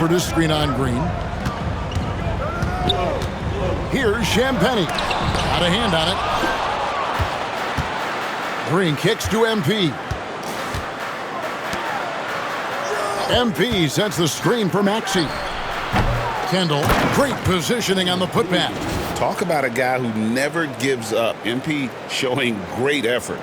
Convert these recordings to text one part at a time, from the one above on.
for this screen on Green. Here's Champagny. Got a hand on it. Green kicks to MP. MP sets the screen for Maxey. Kendall, great positioning on the putback. Talk about a guy who never gives up. MP showing great effort.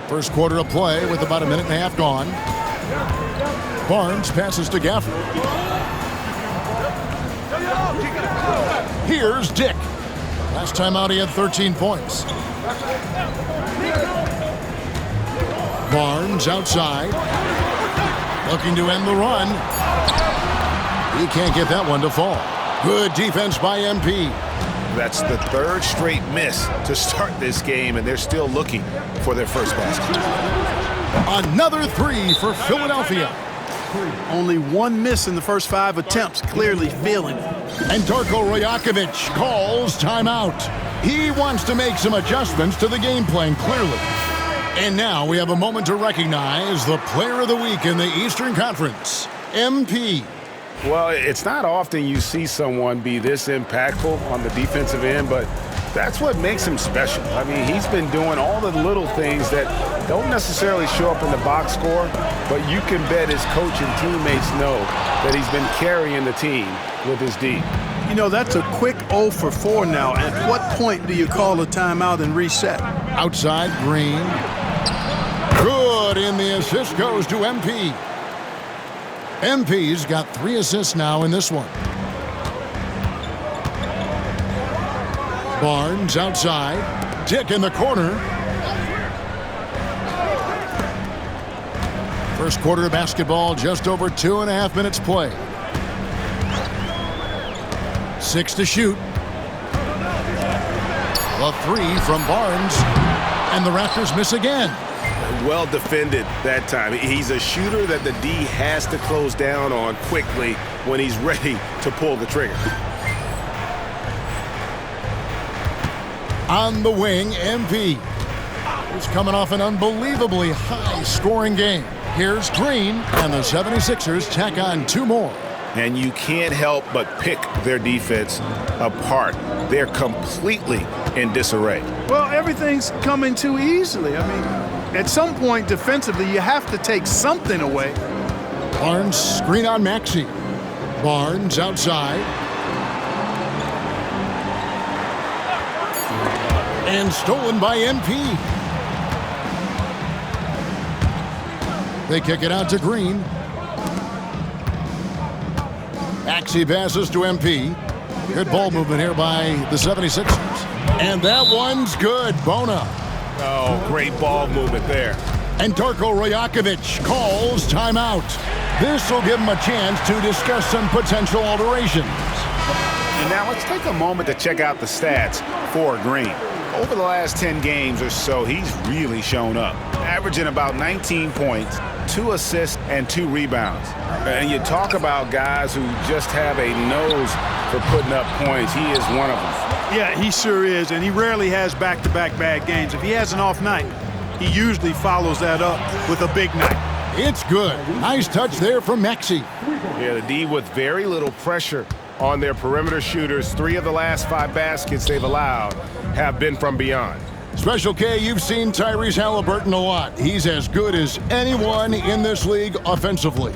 First quarter of play with about a minute and a half gone. Barnes passes to Gafford. Here's Dick. Last time out he had 13 points. Barnes outside. Looking to end the run. He can't get that one to fall. Good defense by MP. That's the third straight miss to start this game, and they're still looking for their first basket. Another three for Philadelphia. Only one miss in the first 5 attempts, clearly feeling it. And Darko Rajakovic calls timeout. He wants to make some adjustments to the game plan, clearly. And now we have a moment to recognize the player of the week in the Eastern Conference, MP. Well, it's not often you see someone be this impactful on the defensive end, but that's what makes him special. I mean, he's been doing all the little things that don't necessarily show up in the box score, but you can bet his coach and teammates know that he's been carrying the team with his D. You know, that's a quick 0 for 4 now. At what point do you call a timeout and reset? Outside, Green. Good, and the assist goes to MP. MP's got 3 assists now in this one. Barnes outside. Dick in the corner. First quarter of basketball, just over 2.5 minutes play. 6 to shoot. A 3 from Barnes. And the Raptors miss again. Well defended that time. He's a shooter that the D has to close down on quickly when he's ready to pull the trigger. On the wing, MP. He's coming off an unbelievably high-scoring game. Here's Green, and the 76ers tack on 2 more. And you can't help but pick their defense apart. They're completely in disarray. Well, everything's coming too easily. I mean, at some point defensively, you have to take something away. Barnes screen on Maxey. Barnes outside. And stolen by MP. They kick it out to Green. Maxey passes to MP. Good ball movement here by the 76ers. And that one's good. Bona. Oh, great ball movement there. And Darko Rajakovic calls timeout. This will give him a chance to discuss some potential alterations. And now let's take a moment to check out the stats for Green. Over the last 10 games or so, he's really shown up, averaging about 19 points, 2 assists, and 2 rebounds. And you talk about guys who just have a nose for putting up points. He is one of them. Yeah, he sure is, and he rarely has back-to-back bad games. If he has an off night, he usually follows that up with a big night. It's good. Nice touch there from Maxey. Yeah, the D with very little pressure on their perimeter shooters. 3 of the last 5 baskets they've allowed have been from beyond. Special K, you've seen Tyrese Halliburton a lot. He's as good as anyone in this league offensively.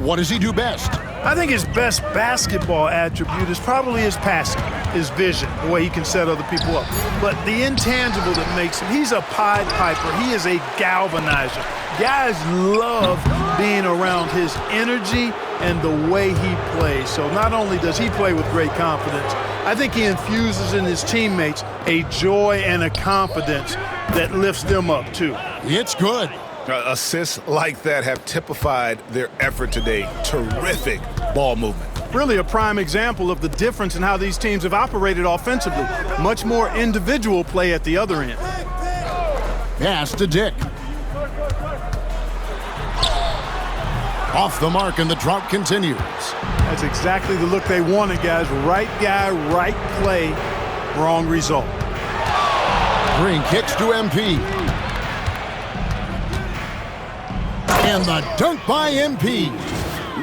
What does he do best? I think his best basketball attribute is probably his passing, his vision, the way he can set other people up. But the intangible that makes him, he's a Pied Piper. He is a galvanizer. Guys love being around his energy and the way he plays. So not only does he play with great confidence, I think he infuses in his teammates a joy and a confidence that lifts them up too. It's good. Assists like that have typified their effort today. Terrific ball movement. Really a prime example of the difference in how these teams have operated offensively. Much more individual play at the other end. Pass to Dick. Off the mark, and the drought continues. That's exactly the look they wanted, guys. Right guy, right play, wrong result. Green kicks to MP. And the dunk by MP.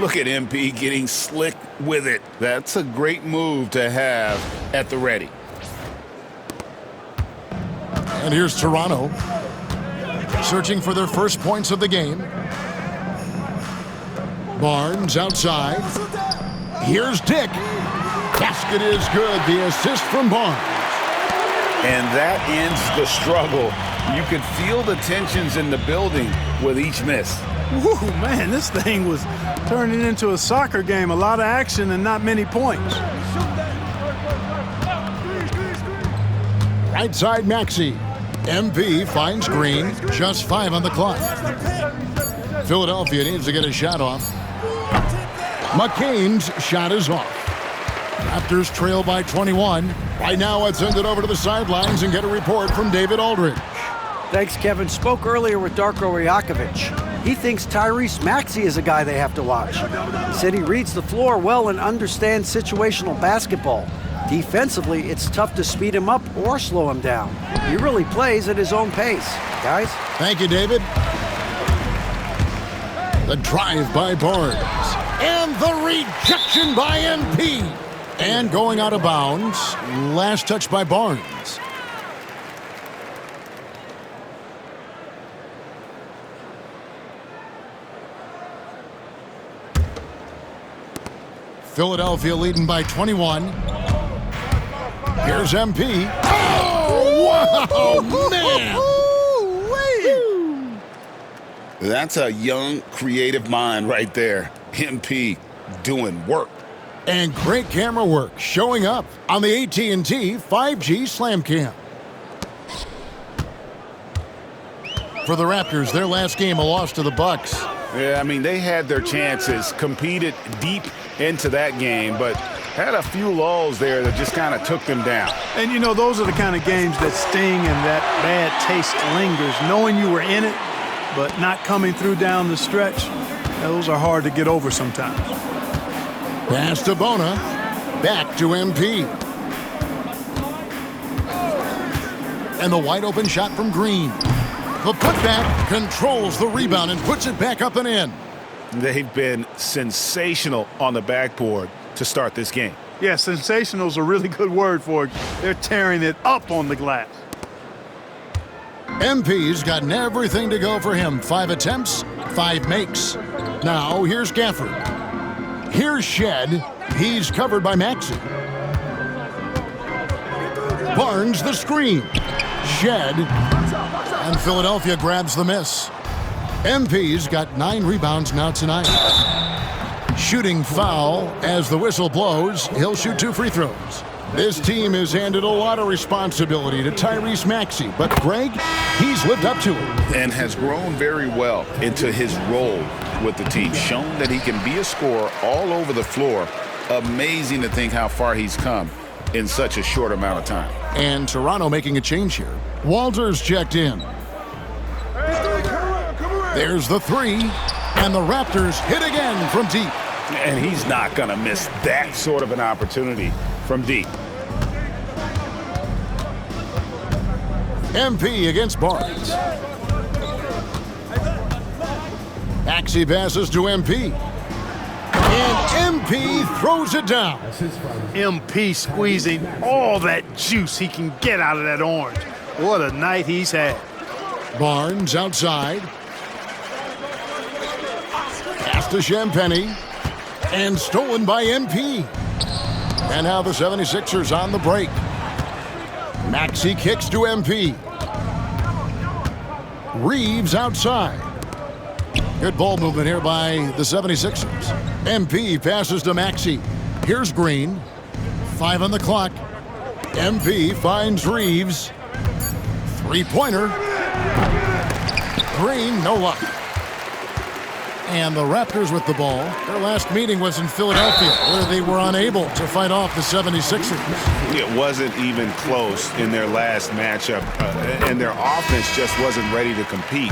Look at MP getting slick with it. That's a great move to have at the ready. And here's Toronto, searching for their first points of the game. Barnes outside. Here's Dick. Basket is good. The assist from Barnes. And that ends the struggle. You could feel the tensions in the building with each miss. Woo, man, this thing was turning into a soccer game. A lot of action and not many points. Right side Maxey. MP finds Green. Just 5 on the clock. Philadelphia needs to get a shot off. McCain's shot is off. Raptors trail by 21. Right now, let's send it over to the sidelines and get a report from David Aldridge. Thanks, Kevin. Spoke earlier with Darko Rajakovic. He thinks Tyrese Maxey is a guy they have to watch. He said he reads the floor well and understands situational basketball. Defensively, it's tough to speed him up or slow him down. He really plays at his own pace. Guys? Thank you, David. The drive by Barnes. And the rejection by MP. And going out of bounds. Last touch by Barnes. Philadelphia leading by 21. Here's MP. Oh, wow, man. That's a young, creative mind right there. MP doing work. And great camera work showing up on the AT&T 5G Slam Cam. For the Raptors, their last game, a loss to the Bucks. Yeah, I mean, they had their chances, competed deep into that game, but had a few lulls there that just kind of took them down. And, you know, those are the kind of games that sting and that bad taste lingers. Knowing you were in it, but not coming through down the stretch, those are hard to get over sometimes. Pass to Bona. Back to MP. And the wide open shot from Green. The putback controls the rebound and puts it back up and in. They've been sensational on the backboard to start this game. Yeah, sensational is a really good word for it. They're tearing it up on the glass. MP's gotten everything to go for him. 5 attempts, 5 makes. Now here's Gafford. Here's Shed. He's covered by Maxey. Barnes the screen. Shed. And Philadelphia grabs the miss. MP's got 9 rebounds now tonight. Shooting foul as the whistle blows. He'll shoot 2 free throws. This team has handed a lot of responsibility to Tyrese Maxey, but Greg, he's lived up to it. And has grown very well into his role with the team. Shown that he can be a scorer all over the floor. Amazing to think how far he's come in such a short amount of time. And Toronto making a change here. Walters checked in. There's the 3, and the Raptors hit again from deep. And he's not going to miss that sort of an opportunity from deep. MP against Barnes. Maxey passes to MP. And MP throws it down. MP squeezing all that juice he can get out of that orange. What a night he's had. Barnes outside. Pass to Champagny. And stolen by MP. And now the 76ers on the break. Maxey kicks to MP. Reeves outside. Good ball movement here by the 76ers. MP passes to Maxey. Here's Green. 5 on the clock. MP finds Reeves. 3-pointer. Green, no luck. And the Raptors with the ball. Their last meeting was in Philadelphia, where they were unable to fight off the 76ers. It wasn't even close in their last matchup, and their offense just wasn't ready to compete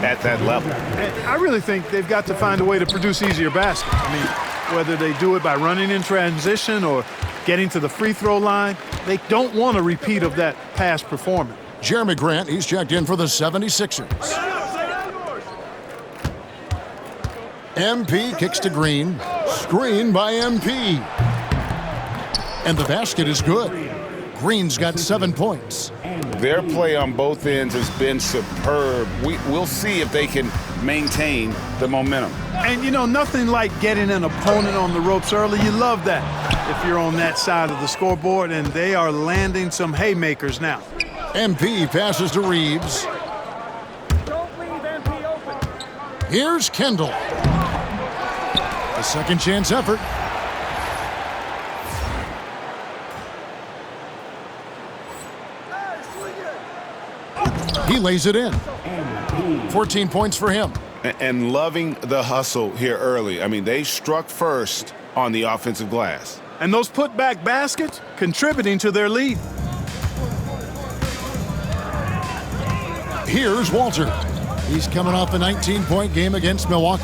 at that level. And I really think they've got to find a way to produce easier baskets. I mean, whether they do it by running in transition or getting to the free throw line, they don't want a repeat of that past performance. Jeremy Grant, he's checked in for the 76ers. MP kicks to Green. Screen by MP. And the basket is good. Green's got 7 points. Their play on both ends has been superb. We'll see if they can maintain the momentum. And, you know, nothing like getting an opponent on the ropes early. You love that if you're on that side of the scoreboard, and they are landing some haymakers now. MP passes to Reeves. Don't leave MP open. Here's Kendall. A second chance effort. He lays it in. 14 points for him. And loving the hustle here early. I mean, they struck first on the offensive glass. And those putback baskets contributing to their lead. Here's Walter. He's coming off a 19-point game against Milwaukee.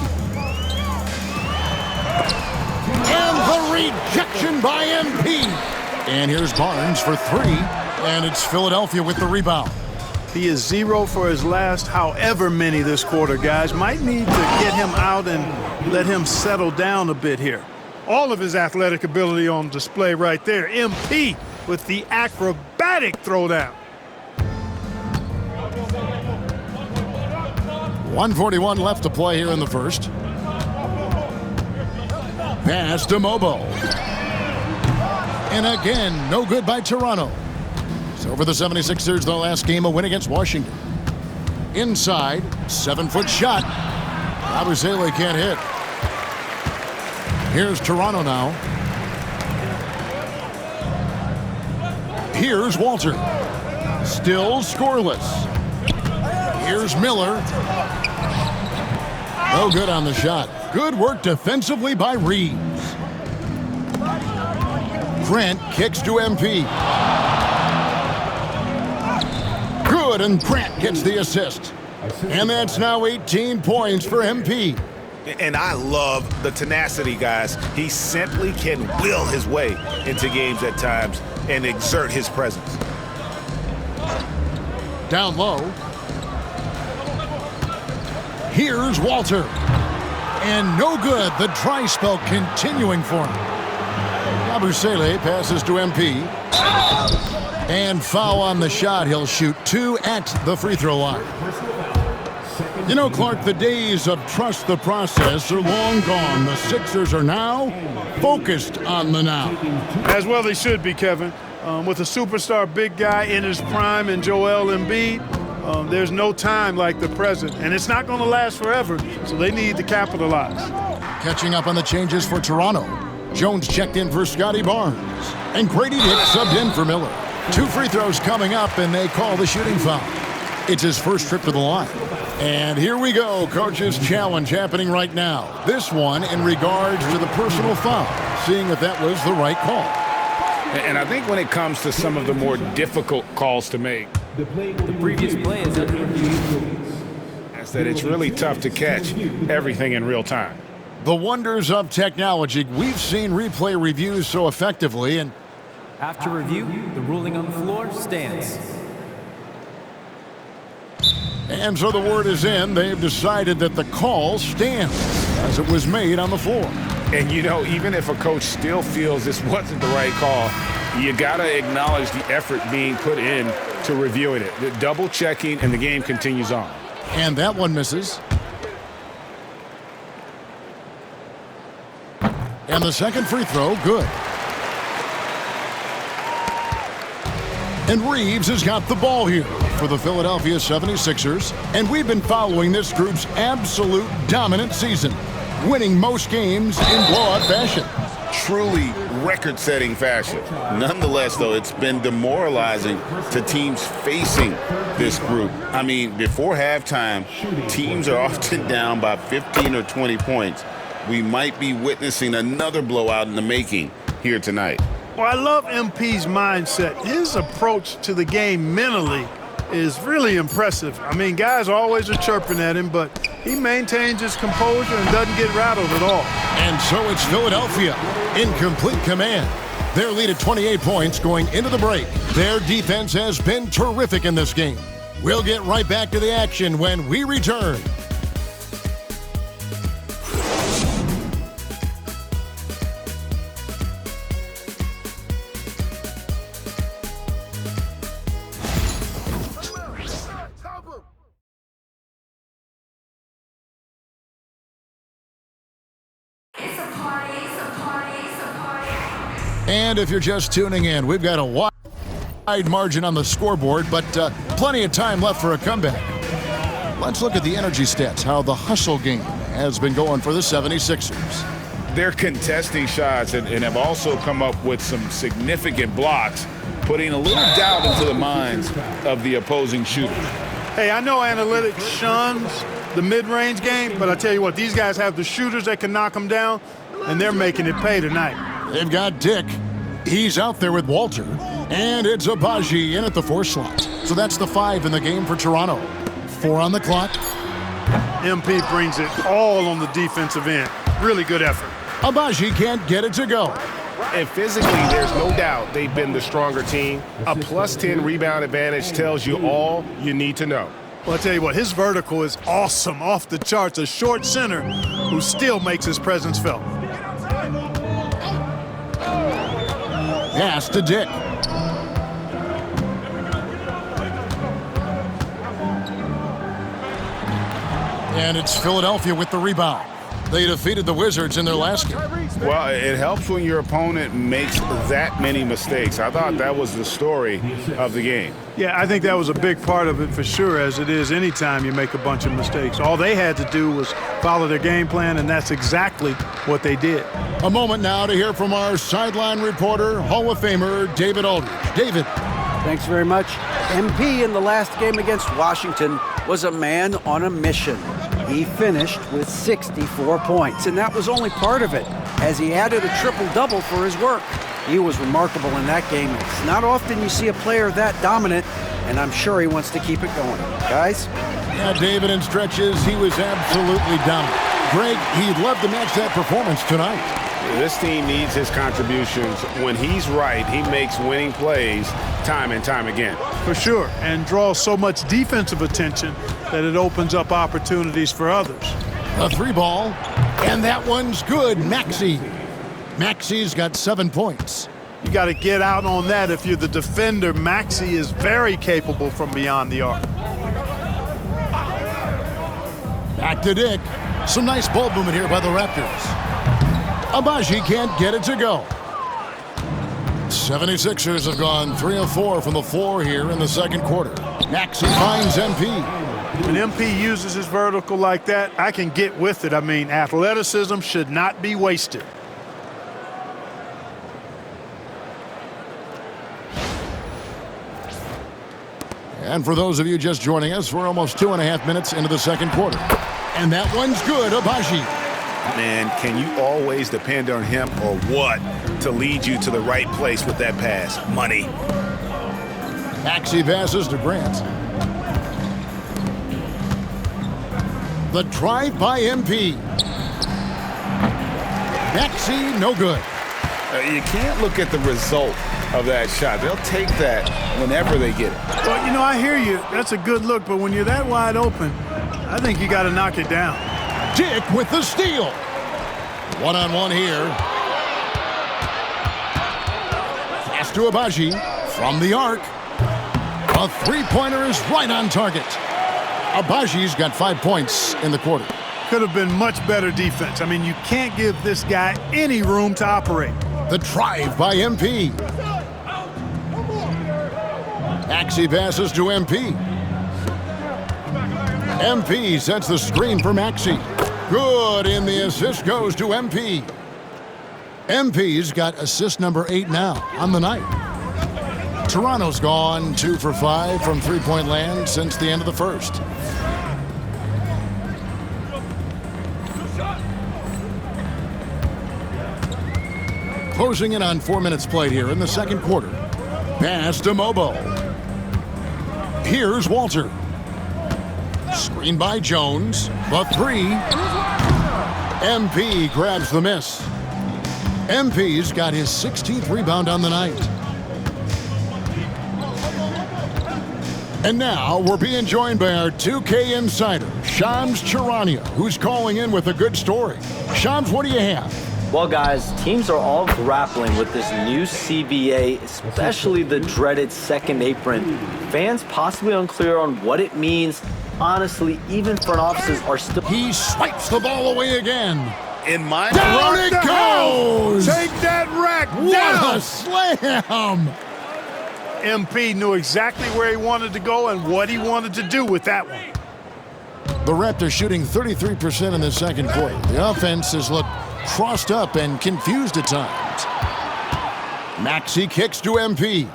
And the rejection by MP. And here's Barnes for 3. And it's Philadelphia with the rebound. He is 0 for his last however many this quarter, guys. Might need to get him out and let him settle down a bit here. All of his athletic ability on display right there. MP with the acrobatic throwdown. 1:41 left to play here in the first. Pass to Mobo. And again, no good by Toronto. So for the 76ers, their last game, a win against Washington. Inside, 7-foot shot. Abusele can't hit. Here's Toronto now. Here's Walter. Still scoreless. Here's Miller. No good on the shot. Good work defensively by Reeves. Grant kicks to MP. Good, and Grant gets the assist. And that's now 18 points for MP. And I love the tenacity, guys. He simply can will his way into games at times and exert his presence. Down low. Here's Walter. And no good. The dry spell continuing for him. Abusele passes to MP. And foul on the shot. He'll shoot 2 at the free throw line. You know, Clark, the days of trust the process are long gone. The Sixers are now focused on the now. As well they should be, Kevin. With a superstar big guy in his prime in Joel Embiid, there's no time like the present. And it's not going to last forever, so they need to capitalize. Catching up on the changes for Toronto. Jones checked in for Scotty Barnes. And Grady Dick subbed in for Miller. 2 free throws coming up, and they call the shooting foul. It's his first trip to the line. And here we go, coach's challenge happening right now. This one in regards to the personal foul, seeing if that was the right call. And I think when it comes to some of the more difficult calls to make, the previous play is under review. that's that it's really tough to catch everything in real time. The wonders of technology. We've seen replay reviews so effectively, and After review, the ruling on the floor stands. And so the word is in. They've decided that the call stands as it was made on the floor. And, you know, even if a coach still feels this wasn't the right call, you got to acknowledge the effort being put in to reviewing it. The double checking, and the game continues on. And that one misses. And the second free throw, good. And Reeves has got the ball here for the Philadelphia 76ers. And we've been following this group's absolute dominant season, winning most games in blowout fashion. Truly record-setting fashion. Nonetheless, though, it's been demoralizing to teams facing this group. I mean, before halftime, teams are often down by 15 or 20 points. We might be witnessing another blowout in the making here tonight. Well, I love MP's mindset. His approach to the game mentally is really impressive. I mean, guys always are chirping at him, but he maintains his composure and doesn't get rattled at all. And so it's Philadelphia in complete command. Their lead at 28 points going into the break. Their defense has been terrific in this game. We'll get right back to the action when we return. And if you're just tuning in, we've got a wide margin on the scoreboard, but plenty of time left for a comeback. Let's look at the energy stats, how the hustle game has been going for the 76ers. They're contesting shots and have also come up with some significant blocks, putting a little doubt into the minds of the opposing shooters. Hey, I know analytics shuns the mid-range game, but I tell you what, these guys have the shooters that can knock them down, and they're making it pay tonight. They've got Dick. He's out there with Walter. And it's Abaji in at the 4 slot. So that's the 5 in the game for Toronto. 4 on the clock. MP brings it all on the defensive end. Really good effort. Abaji can't get it to go. And physically, there's no doubt they've been the stronger team. A +10 rebound advantage tells you all you need to know. Well, I tell you what, his vertical is awesome, off the charts. A short center who still makes his presence felt. Pass to Dick. And it's Philadelphia with the rebound. They defeated the Wizards in their last game. Well, it helps when your opponent makes that many mistakes. I thought that was the story of the game. Yeah, I think that was a big part of it for sure, as it is anytime you make a bunch of mistakes. All they had to do was follow their game plan, and that's exactly what they did. A moment now to hear from our sideline reporter, Hall of Famer David Aldridge. David. Thanks very much. MP in the last game against Washington was a man on a mission. He finished with 64 points, and that was only part of it, as he added a triple-double for his work. He was remarkable in that game. It's not often you see a player that dominant, and I'm sure he wants to keep it going. Guys? Yeah, David, in stretches, he was absolutely dominant. Greg, he'd love to match that performance tonight. This team needs his contributions. When he's right, he makes winning plays time and time again. For sure, and draws so much defensive attention that it opens up opportunities for others. A 3 ball, and that one's good. Maxey. Maxey's got 7 points. You got to get out on that if you're the defender. Maxey is very capable from beyond the arc. Back to Dick. Some nice ball movement here by the Raptors. Abaji can't get it to go. 76ers have gone 3 of 4 from the floor here in the second quarter. Maxey finds MP. When MP uses his vertical like that, I can get with it. I mean, athleticism should not be wasted. And for those of you just joining us, we're almost 2.5 minutes into the second quarter. And that one's good, Abaji. Man, can you always depend on him or what to lead you to the right place with that pass? Money. Maxey passes to Grant. The drive by MP. Maxey, no good. You can't look at the result of that shot. They'll take that whenever they get it. Well, you know, I hear you. That's a good look, but when you're that wide open, I think you got to knock it down. Dick with the steal. One-on-one here. Pass to Abaji from the arc. A three-pointer is right on target. Abaji's got 5 points in the quarter. Could have been much better defense. I mean, you can't give this guy any room to operate. The drive by MP. Maxey passes to MP. MP sets the screen for Maxey. Good, and the assist goes to MP. MP's got assist number 8 now on the night. Toronto's gone 2 for 5 from three-point land since the end of the first. Closing in on 4 minutes played here in the second quarter. Pass to Mobo. Here's Walter. Screen by Jones. The three. MP grabs the miss. MP's got his 16th rebound on the night. And now we're being joined by our 2K insider, Shams Charania, who's calling in with a good story. Shams, what do you have? Well, guys, teams are all grappling with this new CBA, especially the dreaded second apron. Fans possibly unclear on what it means. Honestly, even front offices are still... He swipes the ball away again. in my Down it goes! Take that rack What down! a slam! MP knew exactly where he wanted to go and what he wanted to do with that one. The Raptors shooting 33% in the second quarter. The offense has looked crossed up and confused at times. Maxey kicks to MP.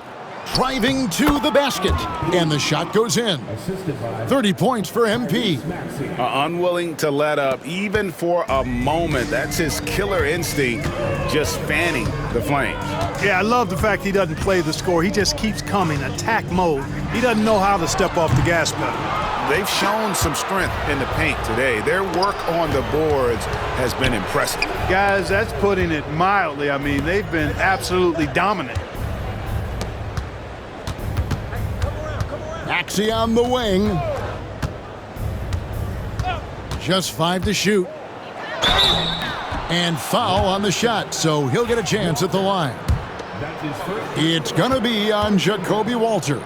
Driving to the basket. And the shot goes in. 30 points for MP. Unwilling to let up even for a moment. That's his killer instinct, just fanning the flames. Yeah, I love the fact he doesn't play the score. He just keeps coming, attack mode. He doesn't know how to step off the gas pedal. They've shown some strength in the paint today. Their work on the boards has been impressive. Guys, that's putting it mildly. I mean, they've been absolutely dominant. Maxey on the wing. Just 5 to shoot. And foul on the shot, so he'll get a chance at the line. It's gonna be on Jacoby Walter.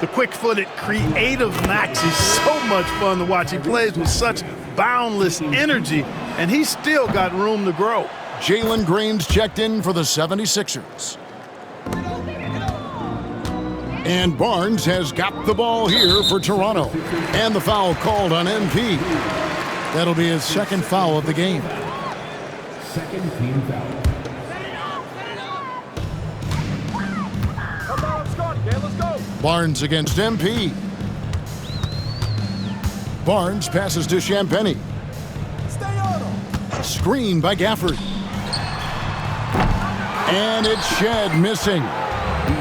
The quick-footed, creative Max is so much fun to watch. He plays with such boundless energy, and he's still got room to grow. Jalen Green's checked in for the 76ers. And Barnes has got the ball here for Toronto. And the foul called on MP. That'll be his second foul of the game. Second team foul. Come on, Scott. Yeah, let's go. Barnes against MP. Barnes passes to Champagnie. Stay on him. Screen by Gafford. And it's Shed missing.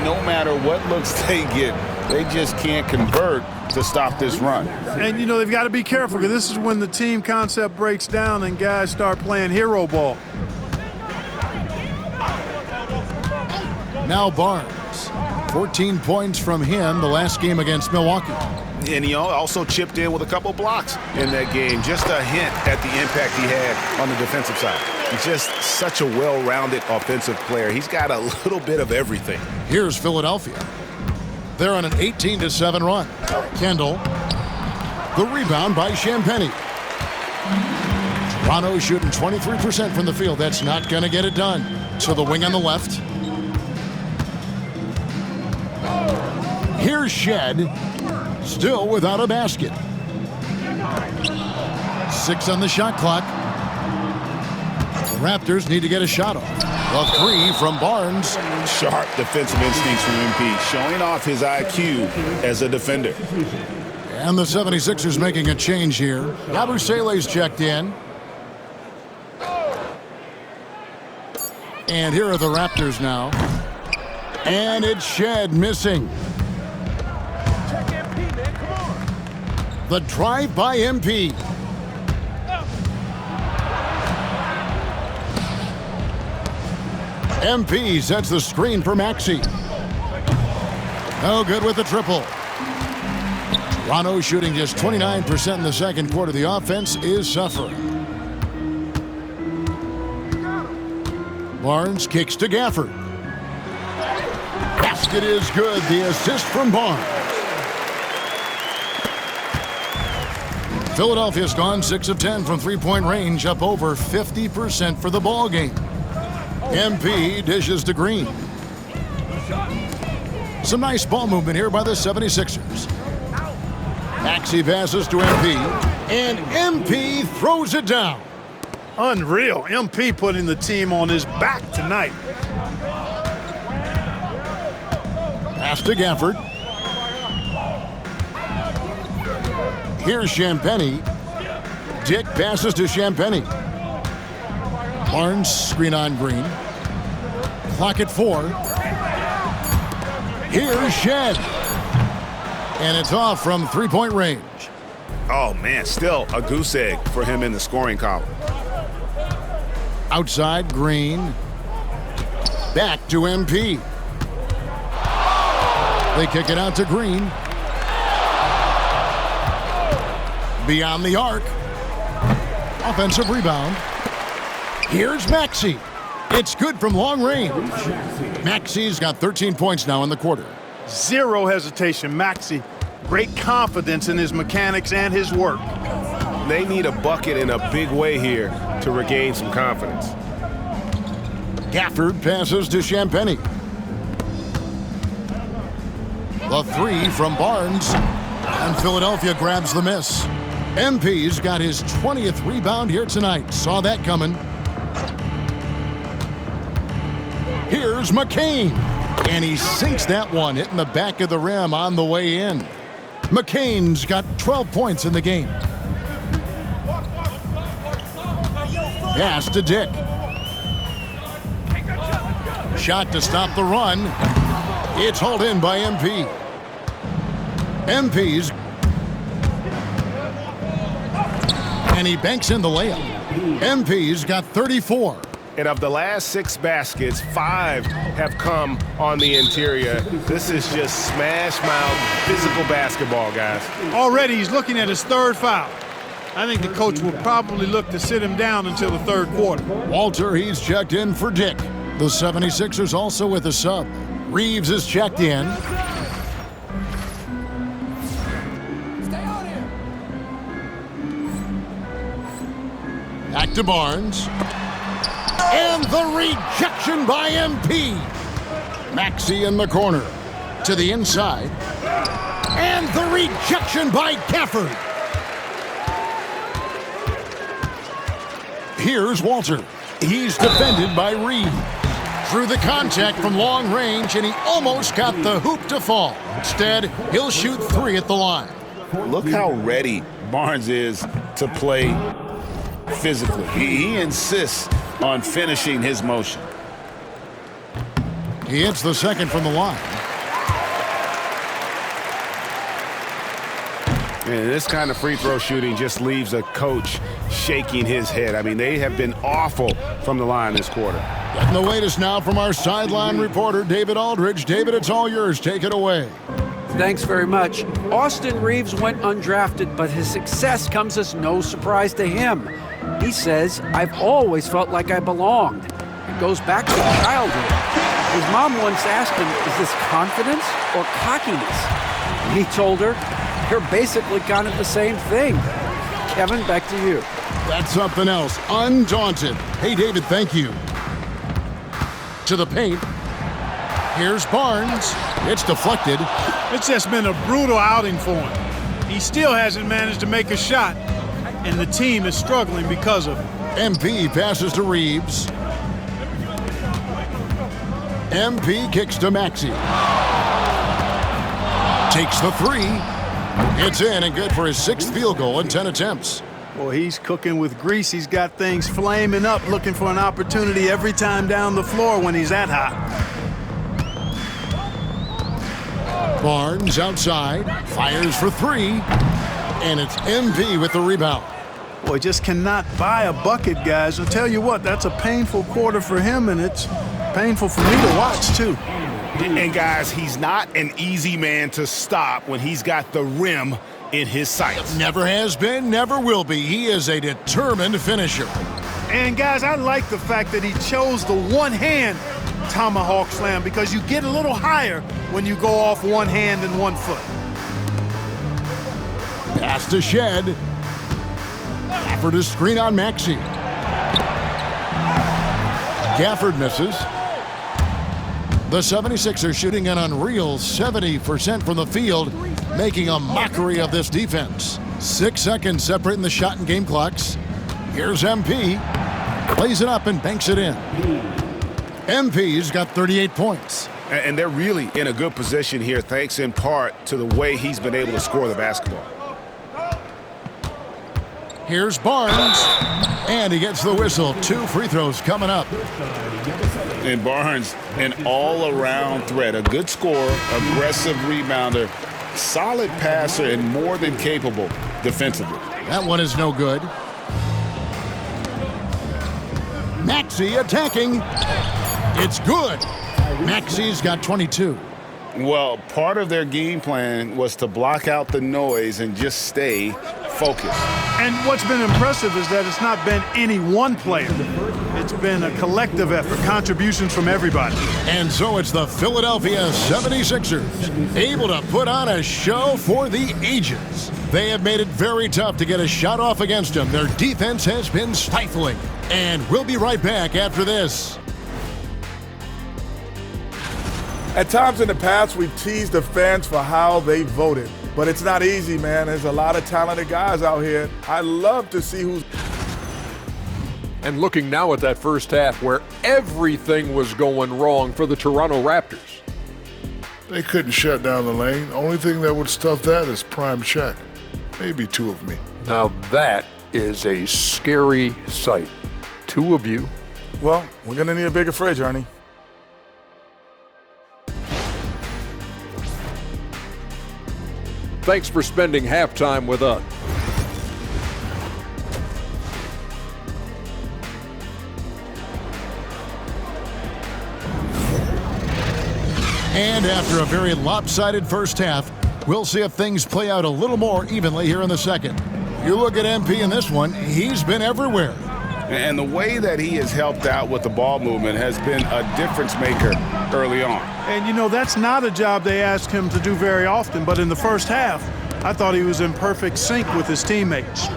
No matter what looks they get, they just can't convert to stop this run. And, you know, they've got to be careful because this is when the team concept breaks down and guys start playing hero ball. Now Barnes. 14 points from him the last game against Milwaukee. And he also chipped in with a couple blocks in that game. Just a hint at the impact he had on the defensive side. He's just such a well-rounded offensive player. He's got a little bit of everything. Here's Philadelphia. They're on an 18-7 run. Kendall. The rebound by Champagnie. Toronto shooting 23% from the field. That's not going to get it done. So the wing on the left. Here's Shed. Still without a basket. 6 on the shot clock. The Raptors need to get a shot off. A 3 from Barnes. Sharp defensive instincts from MP, showing off his IQ as a defender. And the 76ers making a change here. Yabusele's checked in. And here are the Raptors now. And it's Shed missing. Check MP, man. Come on. The drive by MP. MP sets the screen for Maxey. No good with the triple. Toronto shooting just 29% in the second quarter. The offense is suffering. Barnes kicks to Gafford. Basket is good. The assist from Barnes. Philadelphia's gone 6 of 10 from three-point range, up over 50% for the ball game. MP dishes to Green. Some nice ball movement here by the 76ers. Maxey passes to MP, and MP throws it down. Unreal. MP putting the team on his back tonight. Pass to Gafford. Here's Champagnie. Dick passes to Champagnie. Barnes screen on Green. Clock at 4. Here's Shed. And it's off from three-point range. Oh, man, still a goose egg for him in the scoring column. Outside, Green. Back to MP. They kick it out to Green. Beyond the arc. Offensive rebound. Here's Maxey. It's good from long range. Maxey's got 13 points now in the quarter. Zero hesitation. Maxey, great confidence in his mechanics and his work. They need a bucket in a big way here to regain some confidence. Gafford passes to Champagny. The three from Barnes. And Philadelphia grabs the miss. MP's got his 20th rebound here tonight. Saw that coming. Here's McCain. And he sinks that one, hitting the back of the rim on the way in. McCain's got 12 points in the game. Pass to Dick. Shot to stop the run. It's hauled in by MP. MP's. And he banks in the layup. MP's got 34. And of the last 6 baskets, 5 have come on the interior. This is just smash-mouth physical basketball, guys. Already he's looking at his 3rd foul. I think the coach will probably look to sit him down until the 3rd quarter. Walter, he's checked in for Dick. The 76ers also with a sub. Reeves is checked in. Back to Barnes. And the rejection by MP. Maxey in the corner. To the inside. And the rejection by Gafford. Here's Walter. He's defended by Reed. Through the contact from long range, and he almost got the hoop to fall. Instead, he'll shoot 3 at the line. Look how ready Barnes is to play physically. He insists on finishing his motion. He hits the second from the line. And this kind of free throw shooting just leaves a coach shaking his head. I mean, they have been awful from the line this quarter. Getting the latest now from our sideline reporter, David Aldridge. David, it's all yours. Take it away. Thanks very much. Austin Reeves went undrafted, but his success comes as no surprise to him. He says, "I've always felt like I belonged." It goes back to childhood. His mom once asked him, "Is this confidence or cockiness?" And he told her, "You're basically kind of the same thing." Kevin, back to you. That's something else. Undaunted. Hey, David, thank you. To the paint. Here's Barnes. It's deflected. It's just been a brutal outing for him. He still hasn't managed to make a shot, and the team is struggling because of it. MP passes to Reeves. MP kicks to Maxey. Takes the 3. It's in and good for his 6th field goal in 10 attempts. Well, he's cooking with grease. He's got things flaming up, looking for an opportunity every time down the floor when he's that hot. Barnes outside, fires for 3, and it's MP with the rebound. Boy, just cannot buy a bucket, guys. I'll tell you what, that's a painful quarter for him, and it's painful for me to watch, too. And guys, he's not an easy man to stop when he's got the rim in his sights. Never has been, never will be. He is a determined finisher. And guys, I like the fact that he chose the one-hand tomahawk slam because you get a little higher when you go off one hand and 1 foot. Pass to Shed. Gafford to screen on Maxey. Gafford misses. The 76ers shooting an unreal 70% from the field, making a mockery of this defense. 6 seconds separating the shot and game clocks. Here's MP. Plays it up and banks it in. MP's got 38 points. And they're really in a good position here, thanks in part to the way he's been able to score the basketball. Here's Barnes, and he gets the whistle. 2 free throws coming up. And Barnes, an all-around threat, a good scorer, aggressive rebounder, solid passer, and more than capable defensively. That one is no good. Maxey attacking. It's good. Maxey's got 22. Well, part of their game plan was to block out the noise and just stay focused. And what's been impressive is that it's not been any one player. It's been a collective effort, contributions from everybody. And so it's the Philadelphia 76ers, able to put on a show for the ages. They have made it very tough to get a shot off against them. Their defense has been stifling. And we'll be right back after this. At times in the past, we've teased the fans for how they voted. But it's not easy, man. There's a lot of talented guys out here. I love to see who's... And looking now at that first half where everything was going wrong for the Toronto Raptors. They couldn't shut down the lane. Only thing that would stuff that is prime check. Maybe two of me. Now that is a scary sight. Two of you. Well, we're going to need a bigger fridge, Ernie. Thanks for spending halftime with us. And after a very lopsided first half, we'll see if things play out a little more evenly here in the second. You look at MP in this one, he's been everywhere. And the way that he has helped out with the ball movement has been a difference maker early on. And, you know, that's not a job they ask him to do very often, but in the first half, I thought he was in perfect sync with his teammates.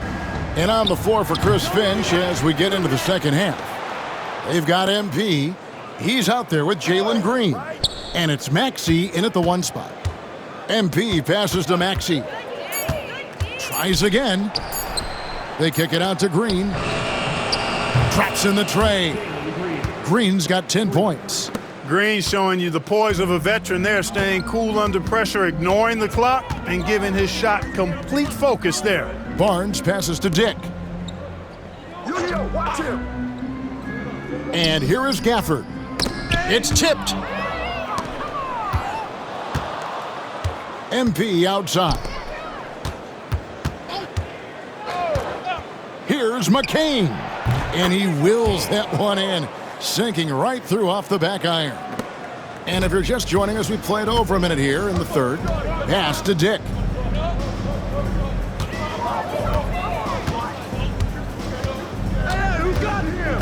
And on the floor for Chris Finch as we get into the second half. They've got MP. He's out there with Jalen Green. And it's Maxey in at the one spot. MP passes to Maxey. Tries again. They kick it out to Green. Traps in the tray. Green's got 10 points. Green showing you the poise of a veteran there, staying cool under pressure, ignoring the clock, and giving his shot complete focus there. Barnes passes to Dick. Watch him. And here is Gafford. It's tipped. MP outside. Here's McCain. And he wills that one in, sinking right through off the back iron. And if you're just joining us, we played over a minute here in the third. Pass to Dick. Hey, who got him?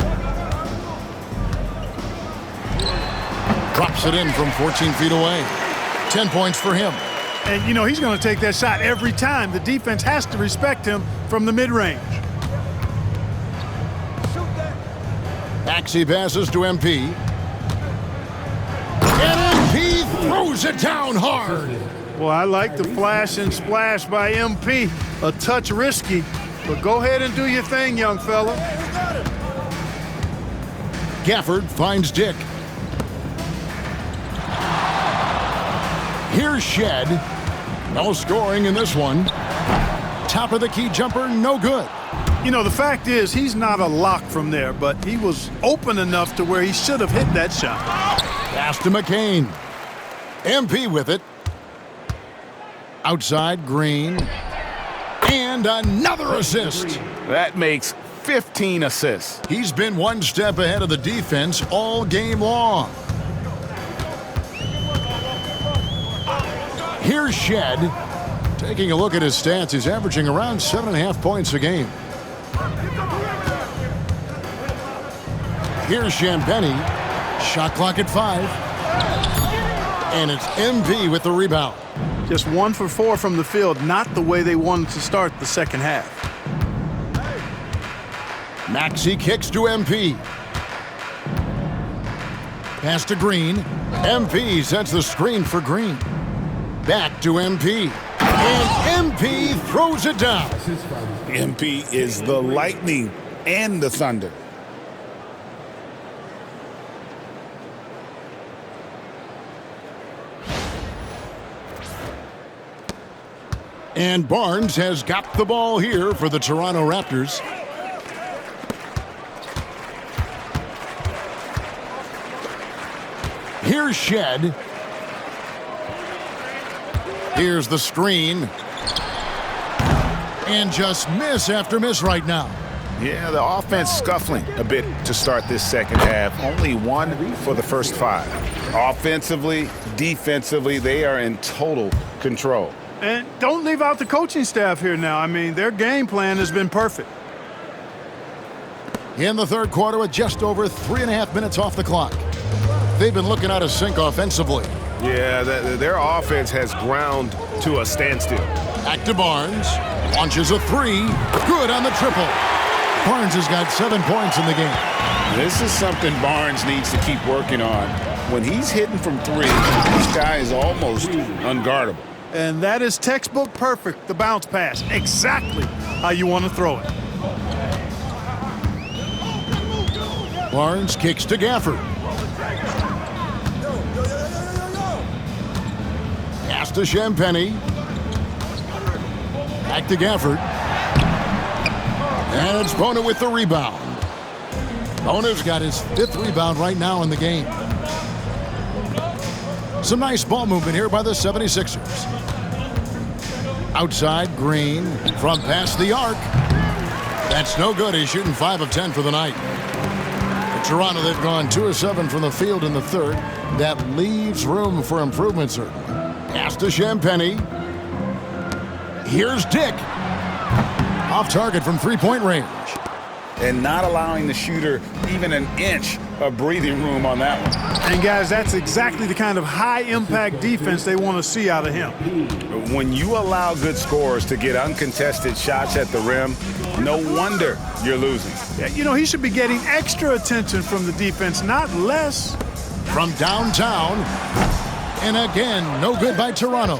Drops it in from 14 feet away. 10 points for him. And, you know, he's going to take that shot every time. The defense has to respect him from the mid-range. Maxey passes to MP. And MP throws it down hard. Well, I like the flash and splash by MP. A touch risky, but go ahead and do your thing, young fella. Gafford finds Dick. Here's Shed. No scoring in this one. Top of the key jumper, no good. You know, the fact is he's not a lock from there, but he was open enough to where he should have hit that shot. Pass to McCain. MP with it. Outside, Green. And another assist. That makes 15 assists. He's been one step ahead of the defense all game long. Here's Shed. Taking a look at his stats, he's averaging around 7.5 points a game. Here's Champagny. Shot clock at 5. And it's MP with the rebound. Just 1 for 4 from the field, not the way they wanted to start the second half. Maxey kicks to MP. Pass to Green. MP sets the screen for Green. Back to MP. And MP throws it down. MP is the Lightning and the Thunder. And Barnes has got the ball here for the Toronto Raptors. Here's Shed. Here's the screen. And just miss after miss right now. Yeah, the offense scuffling a bit to start this second half. Only 1 for the first 5. Offensively, defensively, they are in total control. And don't leave out the coaching staff here now. I mean, their game plan has been perfect. In the third quarter with just over 3.5 minutes off the clock. They've been looking out of sync offensively. Yeah, their offense has ground to a standstill. Back to Barnes. Launches a three. Good on the triple. Barnes has got 7 points in the game. This is something Barnes needs to keep working on. When he's hitting from three, this guy is almost unguardable. And that is textbook perfect, the bounce pass. Exactly how you want to throw it. Barnes kicks to Gafford. Pass to Champagny. Back to Gafford. And it's Bona with the rebound. Bona's got his 5th rebound right now in the game. Some nice ball movement here by the 76ers. Outside, Green from past the arc. That's no good. He's shooting 5 of 10 for the night. In Toronto, they've gone 2 of 7 from the field in the third. That leaves room for improvement, certainly. Pass to Champagny. Here's Dick. Off target from three-point range. And not allowing the shooter even an inch of breathing room on that one. And guys, that's exactly the kind of high-impact defense they want to see out of him. When you allow good scorers to get uncontested shots at the rim, no wonder you're losing. Yeah, you know, he should be getting extra attention from the defense, not less. From downtown. And again, no good by Toronto.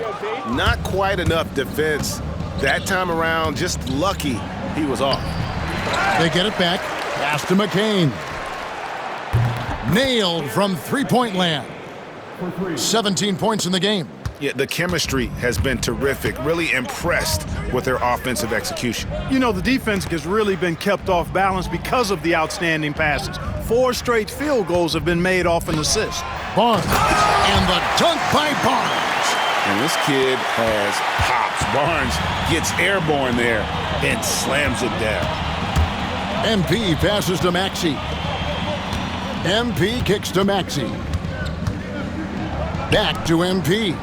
Not quite enough defense. That time around, just lucky he was off. They get it back. Pass to McCain. Nailed from three-point land. 17 points in the game. Yeah, the chemistry has been terrific. Really impressed with their offensive execution. You know, the defense has really been kept off balance because of the outstanding passes. 4 straight field goals have been made off an assist. Barnes. And the dunk by Barnes. And this kid has hops. Barnes gets airborne there and slams it down. MP passes to Maxey. MP kicks to Maxey. Back to MP.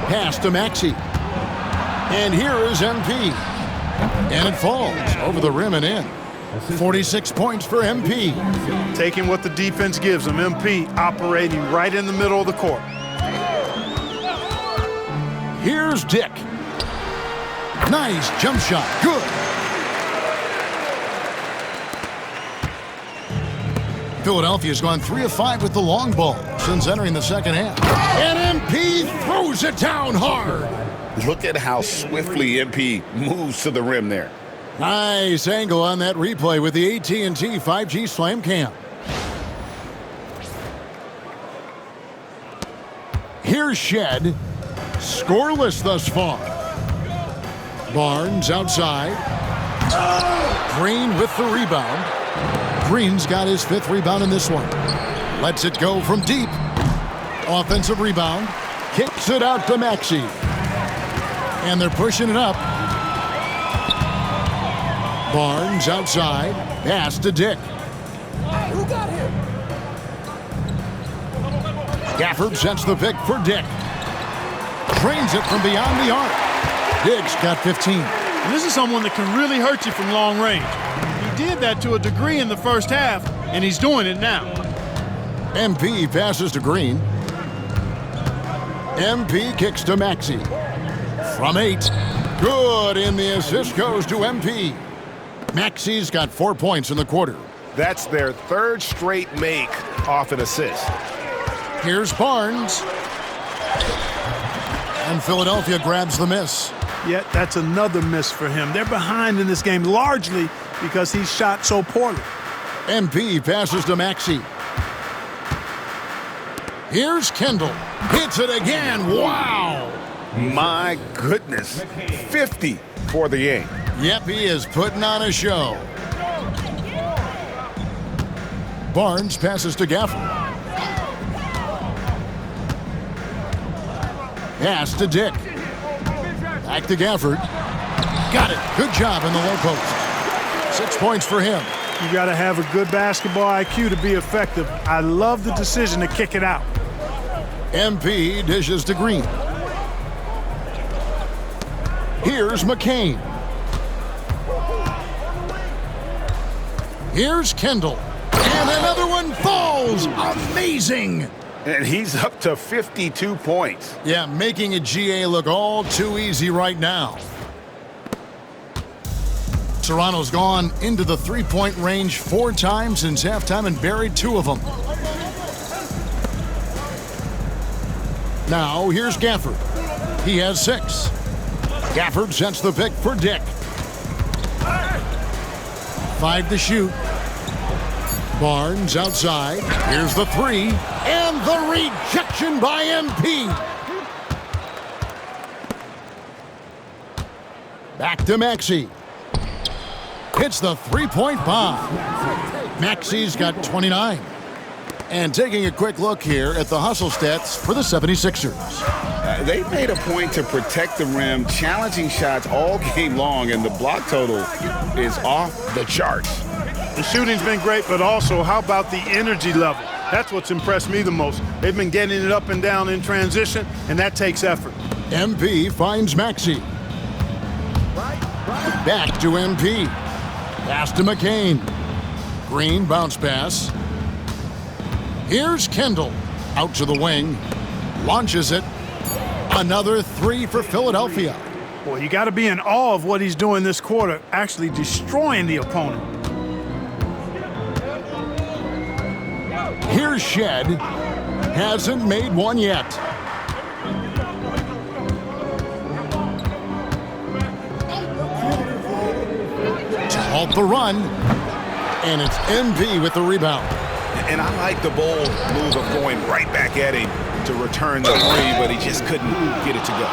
Pass to Maxey. And here is MP. And it falls over the rim and in. 46 points for MP. Taking what the defense gives him. MP operating right in the middle of the court. Here's Dick. Nice jump shot. Good. Philadelphia's gone 3 of 5 with the long ball since entering the second half. And MP throws it down hard. Look at how swiftly MP moves to the rim there. Nice angle on that replay with the AT&T 5G Slam Cam. Here's Shed. Scoreless thus far. Barnes outside. Green with the rebound. Green's got his 5th rebound in this one. Lets it go from deep. Offensive rebound. Kicks it out to Maxey. And they're pushing it up. Barnes outside. Pass to Dick. Who got him? Gafford sets the pick for Dick. Drains it from beyond the arc. Dick's got 15. And this is someone that can really hurt you from long range. He did that to a degree in the first half, and he's doing it now. MP passes to Green. MP kicks to Maxey. From 8. Good, and the assist goes to MP. Maxey's got 4 points in the quarter. That's their 3rd straight make off an assist. Here's Barnes. And Philadelphia grabs the miss. Yet that's another miss for him. They're behind in this game largely because he shot so poorly. MP passes to Maxey. Here's Kendall. Hits it again. Wow. My goodness. 50 for the game. Yep, he is putting on a show. Barnes passes to Gafford. Pass to Dick. Back to Gafford. Got it. Good job in the low post. 6 points for him. You got to have a good basketball IQ to be effective. I love the decision to kick it out. MP dishes to Green. Here's McCain. Here's Kendall. And another one falls. Amazing. And he's up to 52 points. Yeah, making a GA look all too easy right now. Toronto's gone into the three-point range 4 times since halftime and buried 2 of them. Now, here's Gafford. He has 6. Gafford sets the pick for Dick. 5 to shoot. Barnes outside. Here's the 3. And the rejection by MP. Back to Maxey. Hits the three-point bomb. Maxey's got 29. And taking a quick look here at the hustle stats for the 76ers. They made a point to protect the rim, challenging shots all game long, and the block total is off the charts. The shooting's been great, but also how about the energy level? That's what's impressed me the most. They've been getting it up and down in transition, and that takes effort. MP finds Maxey. Back to MP. Pass to McCain. Green bounce pass. Here's Kendall. Out to the wing. Launches it. Another 3 for Philadelphia. Boy, you got to be in awe of what he's doing this quarter, actually destroying the opponent. Here's Shed. Hasn't made one yet. To halt the run. And it's MP with the rebound. And I like the bold move of going right back at him to return the 3, but he just couldn't get it to go.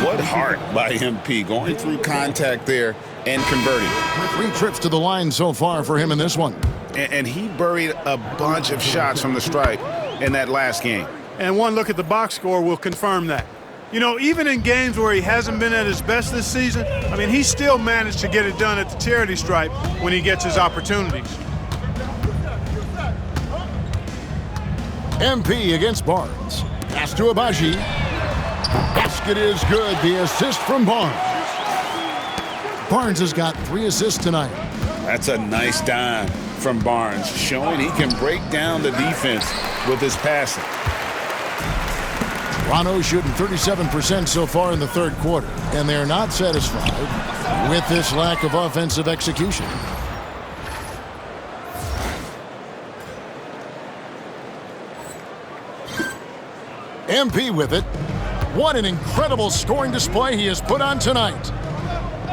What heart by MP, going through contact there and converting. 3 trips to the line so far for him in this one. And he buried a bunch of shots from the stripe in that last game. And one look at the box score will confirm that. You know, even in games where he hasn't been at his best this season, I mean, he still managed to get it done at the charity stripe when he gets his opportunities. MP against Barnes. Pass to Abaji. Basket is good. The assist from Barnes. Barnes has got 3 assists tonight. That's a nice dime from Barnes, showing he can break down the defense with his passing. Toronto shooting 37% so far in the third quarter, and they're not satisfied with this lack of offensive execution. MP with it. What an incredible scoring display he has put on tonight.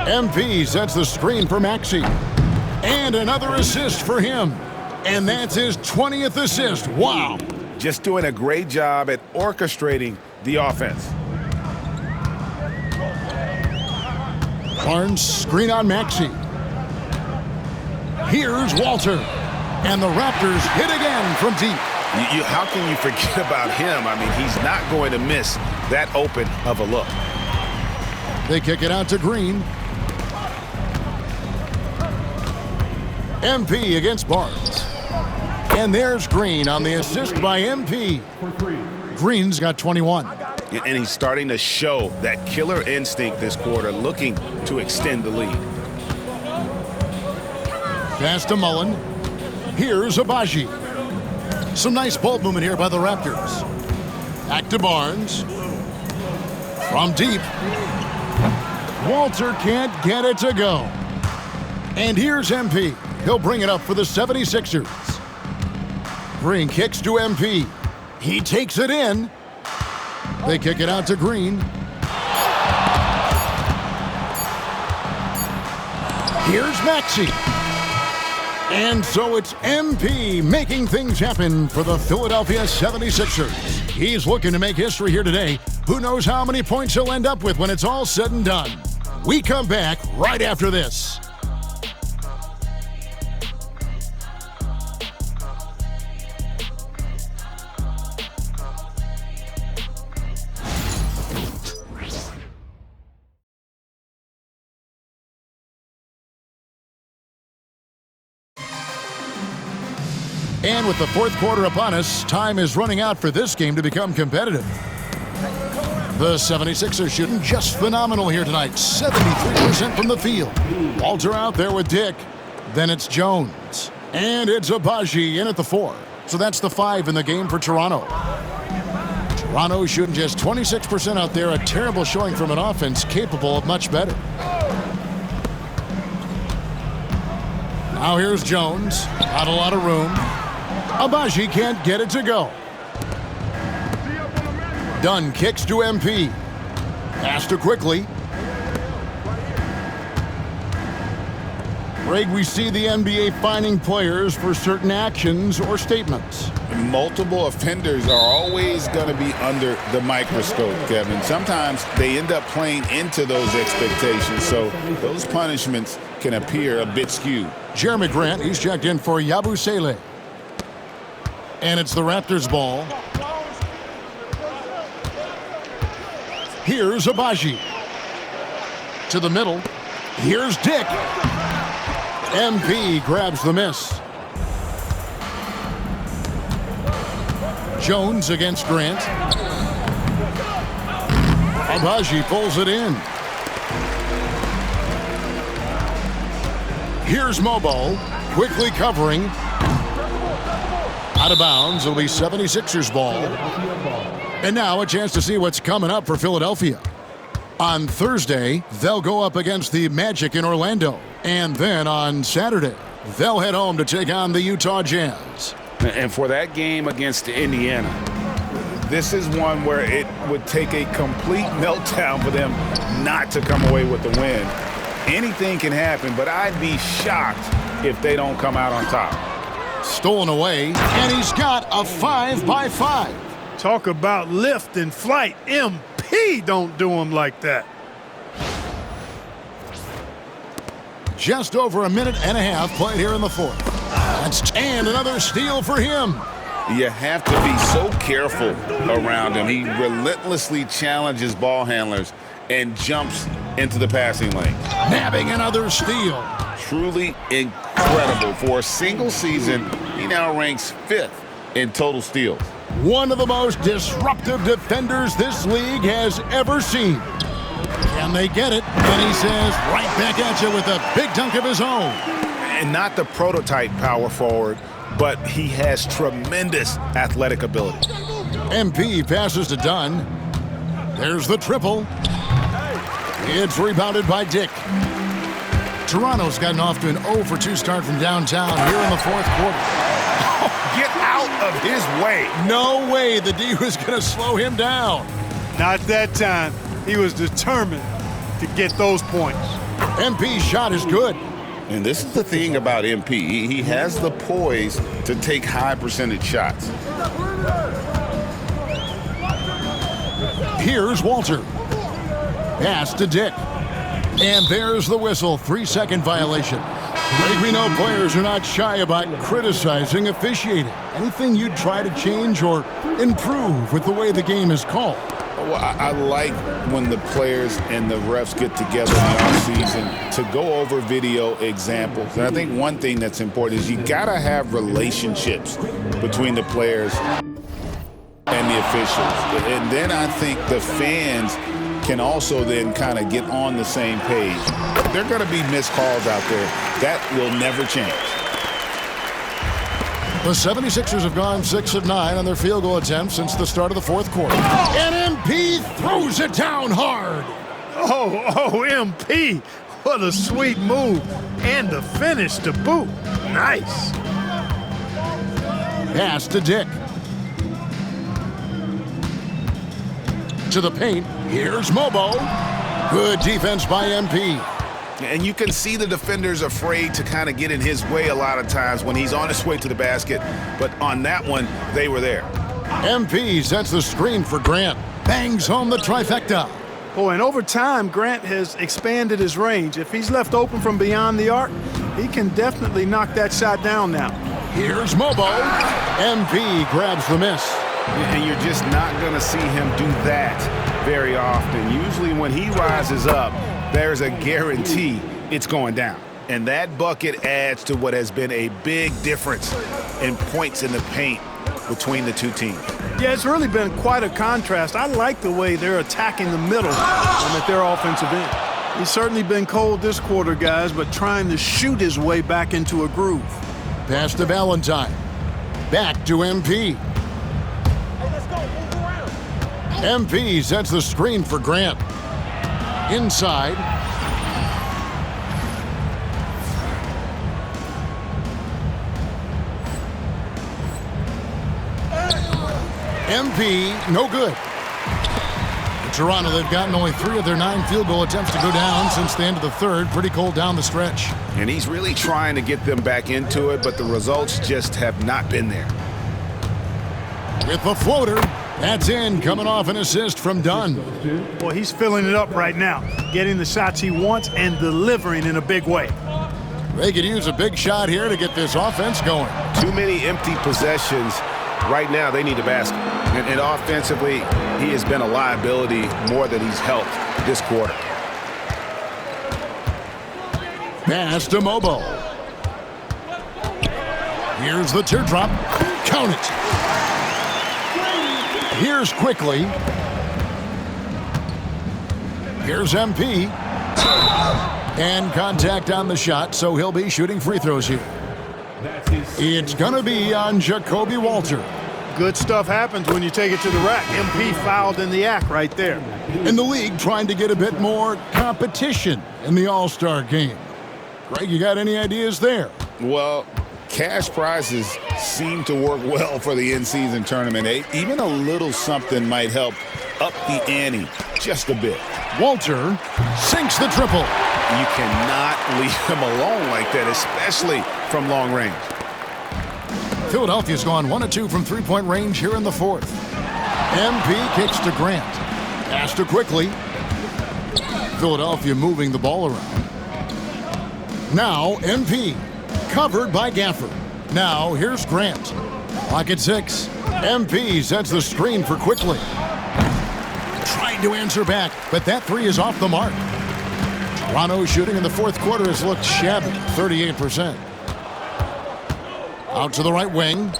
MP sets the screen for Maxey. And another assist for him. And that's his 20th assist. Wow. Just doing a great job at orchestrating the offense. Barnes screen on Maxey. Here's Walter. And the Raptors hit again from deep. How can you forget about him? I mean, he's not going to miss that open of a look. They kick it out to Green. MP against Barnes. And there's Green on the assist by MP. Green's got 21. And he's starting to show that killer instinct this quarter, looking to extend the lead. Pass to Mullen. Here's Abaji. Some nice ball movement here by the Raptors. Back to Barnes. From deep. Walter can't get it to go. And here's MP. He'll bring it up for the 76ers. Green kicks to MP. He takes it in. They kick it out to Green. Here's Maxey. And so it's MP making things happen for the Philadelphia 76ers. He's looking to make history here today. Who knows how many points he'll end up with when it's all said and done. We come back right after this. And with the fourth quarter upon us, time is running out for this game to become competitive. The 76ers shooting just phenomenal here tonight. 73% from the field. Walter out there with Dick. Then it's Jones. And it's Abaji in at the 4. So that's the 5 in the game for Toronto. Toronto shooting just 26% out there, a terrible showing from an offense capable of much better. Now here's Jones, not a lot of room. Agbaji can't get it to go. Dunn kicks to MP. Pass to Quickly. Greg, we see the NBA fining players for certain actions or statements. Multiple offenders are always going to be under the microscope, Kevin. Sometimes they end up playing into those expectations, so those punishments can appear a bit skewed. Jeremy Grant, he's checked in for Yabusele. And it's the Raptors' ball. Here's Agbaji. To the middle. Here's Dick. MP grabs the miss. Jones against Grant. Agbaji pulls it in. Here's Mobo, quickly covering. Out of bounds, it'll be 76ers ball. And now a chance to see what's coming up for Philadelphia. On Thursday, they'll go up against the Magic in Orlando. And then on Saturday, they'll head home to take on the Utah Jazz. And for that game against Indiana, this is one where it would take a complete meltdown for them not to come away with the win. Anything can happen, but I'd be shocked if they don't come out on top. Stolen away, and he's got a 5-by-5. Talk about lift and flight. MP don't do him like that. Just over a minute and a half played here in the fourth. And another steal for him. You have to be so careful around him. He relentlessly challenges ball handlers and jumps into the passing lane. Nabbing another steal. Truly incredible. For a single season, he now ranks 5th in total steals. One of the most disruptive defenders this league has ever seen. Can they get it? And he says right back at you with a big dunk of his own. And not the prototype power forward, but he has tremendous athletic ability. MP passes to Dunn. There's the triple. It's rebounded by Dick. Toronto's gotten off to an 0-for-2 start from downtown here in the fourth quarter. Get out of his way. No way the D was going to slow him down. Not that time. He was determined to get those points. MP's shot is good. And this is the thing about MP. He has the poise to take high percentage shots. Here's Walter. Pass to Dick. And there's the whistle. 3-second violation. Greg, we know players are not shy about criticizing officiating. Anything you'd try to change or improve with the way the game is called? Well, I like when the players and the refs get together in the offseason to go over video examples. And I think one thing that's important is you got to have relationships between the players and the officials. And then I think the fans can also then kind of get on the same page. There are going to be missed calls out there. That will never change. The 76ers have gone 6 of 9 on their field goal attempts since the start of the fourth quarter. And MP throws it down hard. Oh, MP. What a sweet move. And the finish to boot. Nice. Pass to Dick. To the paint. Here's Mobo. Good defense by MP. And you can see the defenders afraid to kind of get in his way a lot of times when he's on his way to the basket. But on that one, they were there. MP sets the screen for Grant. Bangs home the trifecta. Oh, and over time, Grant has expanded his range. If he's left open from beyond the arc, he can definitely knock that shot down now. Here's Mobo. MP grabs the miss. And you're just not going to see him do that very often. Usually when he rises up, there's a guarantee it's going down. And that bucket adds to what has been a big difference in points in the paint between the two teams. Yeah, it's really been quite a contrast. I like the way they're attacking the middle and at their offensive end. He's certainly been cold this quarter, guys, but trying to shoot his way back into a groove. Pass to Valentine. Back to MP. MP sets the screen for Grant. Inside. MP, no good. Toronto, they've gotten only 3 of their 9 field goal attempts to go down since the end of the third. Pretty cold down the stretch. And he's really trying to get them back into it, but the results just have not been there. With the floater, that's in, coming off an assist from Dunn. Boy, he's filling it up right now, getting the shots he wants and delivering in a big way. They could use a big shot here to get this offense going. Too many empty possessions. Right now, they need a basket. And offensively, he has been a liability more than he's helped this quarter. Pass to Mobile. Here's the teardrop. Count it. Here's Quickly. Here's MP. And contact on the shot, so he'll be shooting free throws here. It's going to be on Jacoby Walter. Good stuff happens when you take it to the rack. MP fouled in the act right there. In the league, trying to get a bit more competition in the All-Star game. Greg, you got any ideas there? Well, cash prizes seem to work well for the in-season tournament. Even a little something might help up the ante just a bit. Walter sinks the triple. You cannot leave him alone like that, especially from long range. Philadelphia's gone 1 of 2 from three-point range here in the fourth. MP kicks to Grant. Pass to Quickly. Philadelphia moving the ball around. Now MP, covered by Gafford. Now here's Grant. Clock at 6. MP sets the screen for Quickly. Trying to answer back, but that 3 is off the mark. Toronto shooting in the fourth quarter has looked shabby, 38%. Out to the right wing.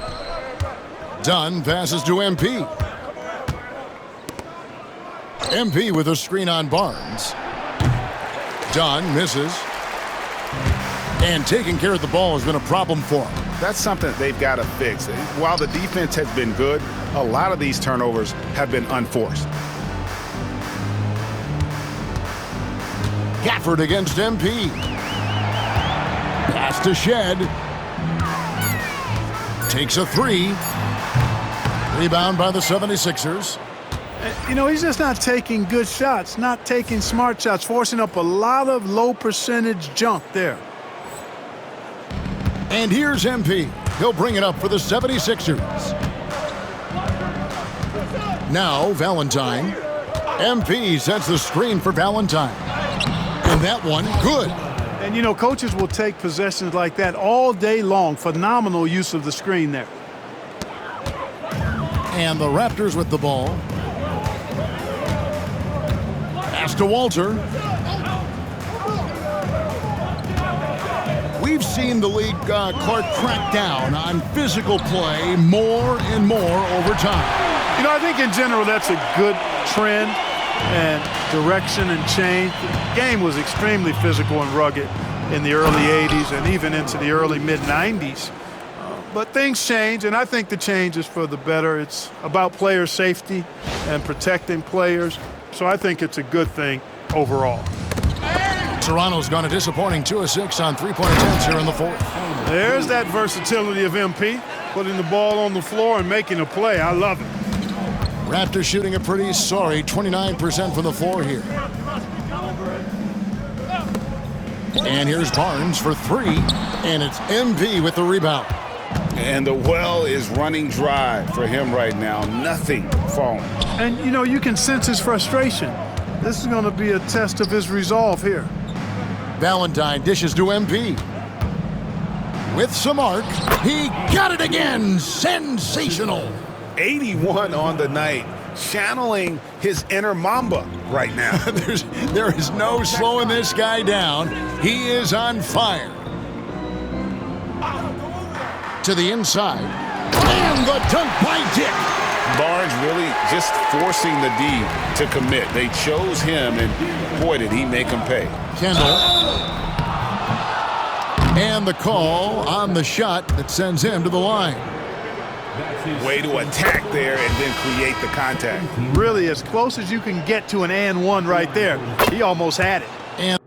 Dunn passes to MP. MP with a screen on Barnes. Dunn misses. And taking care of the ball has been a problem for him. That's something that they've got to fix. While the defense has been good, a lot of these turnovers have been unforced. Gafford against MP. Pass to Shed. Takes a 3. Rebound by the 76ers. You know, he's just not taking good shots, not taking smart shots, forcing up a lot of low percentage junk there. And here's MP. He'll bring it up for the 76ers. Now Valentine. MP sets the screen for Valentine. And that one, good. And, you know, coaches will take possessions like that all day long. Phenomenal use of the screen there. And the Raptors with the ball. Pass to Walter. We've seen the league, Clark, crack down on physical play more and more over time. You know, I think in general that's a good trend and direction and change. The game was extremely physical and rugged in the early 80s and even into the early mid-90s. But things change, and I think the change is for the better. It's about player safety and protecting players. So I think it's a good thing overall. Toronto's gone a disappointing 2 of 6 on three-point attempts here in the fourth. There's that versatility of MP, putting the ball on the floor and making a play. I love it. Raptors shooting a pretty sorry 29% from the floor here. And here's Barnes for 3, and it's MP with the rebound. And the well is running dry for him right now. Nothing falling. And, you know, you can sense his frustration. This is going to be a test of his resolve here. Valentine dishes to MP. With some arc, he got it again. Sensational. 81 on the night, channeling his inner Mamba right now. There is no slowing this guy down. He is on fire. To the inside. And the dunk by Dick. Barnes really just forcing the D to commit. They chose him, and boy, did he make him pay. Kendall. And the call on the shot that sends him to the line. Way to attack there and then create the contact. Really, as close as you can get to an and one right there. He almost had it. And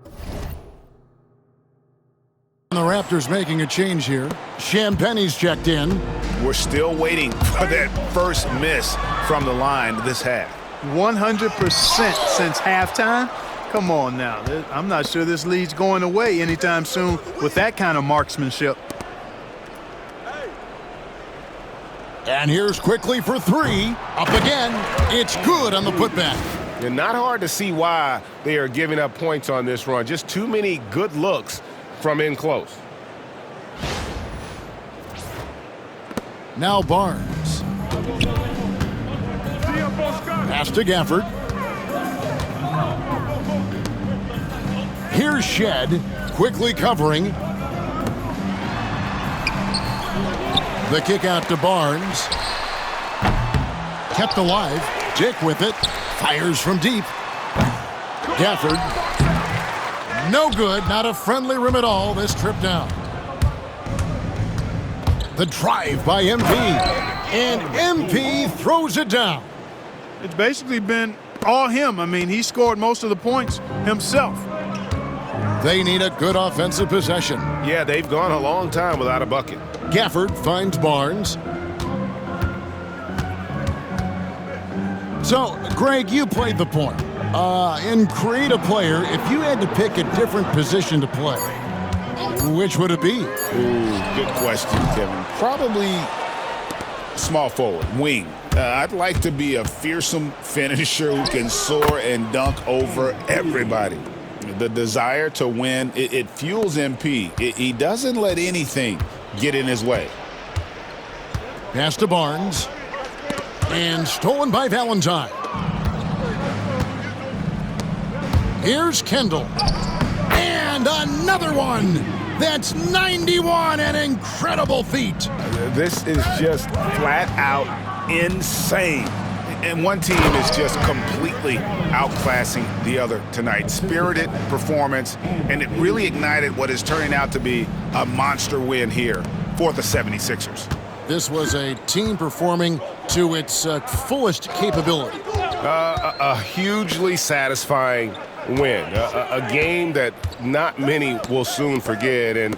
the Raptors making a change here. Champagne's checked in. We're still waiting for that first miss from the line this half. 100% since halftime. Come on now. I'm not sure this lead's going away anytime soon with that kind of marksmanship. And here's quickly for three. Up again. It's good on the putback. And not hard to see why they are giving up points on this run. Just too many good looks from in close. Now Barnes. Pass to Gafford. Here's Shed, quickly covering. The kick out to Barnes. Kept alive. Dick with it. Fires from deep. Gafford. No good. Not a friendly rim at all this trip down. The drive by MP. And MP throws it down. It's basically been all him. I mean, he scored most of the points himself. They need a good offensive possession. Yeah, they've gone a long time without a bucket. Gafford finds Barnes. So, Greg, you played the point. In create a player, if you had to pick a different position to play, which would it be? Ooh, good question, Kevin. Probably small forward, wing. I'd like to be a fearsome finisher who can soar and dunk over everybody. The desire to win, it fuels MP. He doesn't let anything get in his way. Pass to Barnes. And stolen by Valentine. Here's Kendall. And another one. That's 91, an incredible feat. This is just flat out insane. And one team is just completely outclassing the other tonight. Spirited performance, and it really ignited what is turning out to be a monster win here for the 76ers. This was a team performing to its fullest capability. A hugely satisfying win. A game that not many will soon forget. And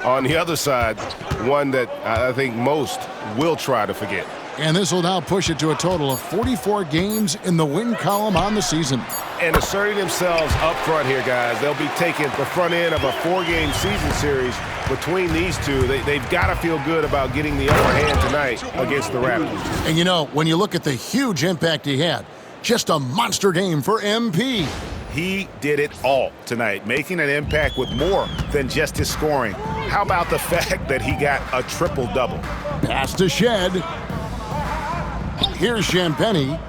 on the other side, one that I think most will try to forget. And this will now push it to a total of 44 games in the win column on the season. And asserting themselves up front here, guys. They'll be taking the front end of a 4-game season series between these two. They've got to feel good about getting the upper hand tonight against the Raptors. And you know, when you look at the huge impact he had, just a monster game for MP. He did it all tonight, making an impact with more than just his scoring. How about the fact that he got a triple-double? Pass to Shed. Here's Champagnie.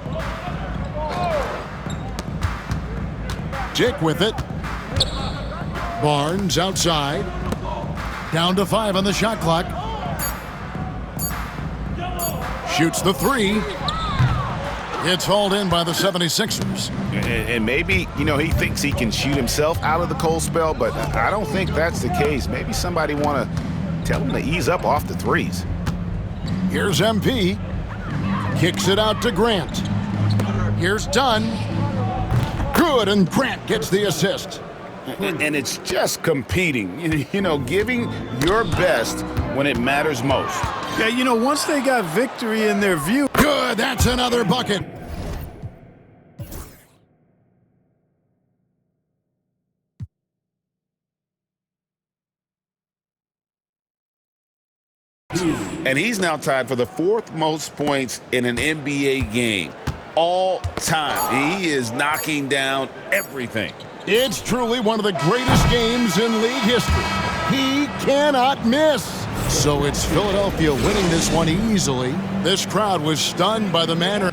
Dick with it. Barnes outside. Down to 5 on the shot clock. Shoots the 3. It's hauled in by the 76ers. And maybe, you know, he thinks he can shoot himself out of the cold spell, but I don't think that's the case. Maybe somebody want to tell him to ease up off the threes. Here's MP. Kicks it out to Grant. Here's Dunn. Good, and Grant gets the assist. And it's just competing, you know, giving your best when it matters most. Yeah, you know, once they got victory in their view. Good, that's another bucket. And he's now tied for the 4th most points in an NBA game all time. He is knocking down everything. It's truly one of the greatest games in league history. He cannot miss. So it's Philadelphia winning this one easily. This crowd was stunned by the manner